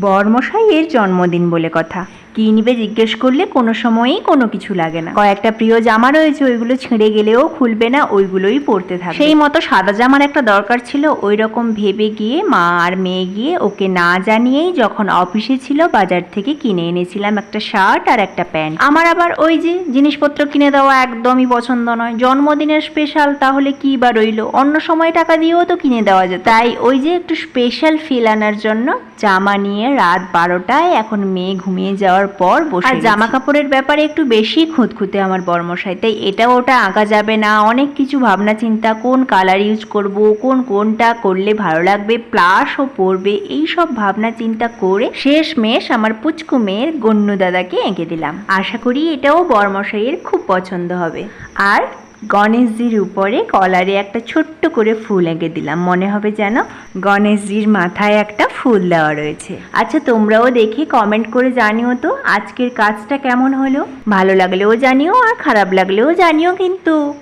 বরমশাইয়ের জন্মদিন বলে কথা, কি নিবে জিজ্ঞেস করলে কোনো সময়ই কোনো কিছু লাগে না। কয়েকটা প্রিয় জামা রয়েছে, ওইগুলো ছিঁড়ে গেলেও খুলবে না, ওইগুলোই পরতে থাকবে। সেই মতো সাদা জামার একটা দরকার ছিল, ওই রকম ভেবে গিয়ে মা আর মেয়ে গিয়ে ওকে না জানিয়েই যখন অফিসে ছিল বাজার থেকে কিনে এনেছিলাম একটা শার্ট আর একটা প্যান্ট। আমার আবার ওই যে জিনিসপত্র কিনে দেওয়া একদমই পছন্দ নয়। জন্মদিনের স্পেশাল তাহলে কি বা রইলো, অন্য সময় টাকা দিয়েও তো কিনে দেওয়া যেত। তাই ওই যে একটু স্পেশাল ফিল আনার জন্য জামা নিয়ে রাত 12টায় এখন মেয়ে ঘুমিয়ে যাওয়ার পর বসে। আর জামা কাপড়ের ব্যাপারে একটু বেশি খুঁতখুঁতে আমার বরমশাই, তাই এটা ওটা আঁকা যাবে না, অনেক কিছু ভাবনা চিন্তা, কোন কালার ইউজ করব, কোনটা করলে ভালো লাগবে, প্লাসও পরবে, এই সব ভাবনা চিন্তা করে শেষমেশ আমার পুচকু মেয়ের গন্নু দাদাকে এঁকে দিলাম। আশা করি এটাও বরমশাইয়ের খুব পছন্দ হবে। আর গণেশজির উপরে কলারে একটা ছোট্ট করে ফুল এঁকে দিলাম, মনে হবে যেন গণেশজির মাথায় একটা ফুল দেওয়া রয়েছে। আচ্ছা, তোমরাও দেখে কমেন্ট করে জানিও তো আজকের কাজটা কেমন হলো। ভালো লাগলেও জানিও আর খারাপ লাগলেও জানিও কিন্তু।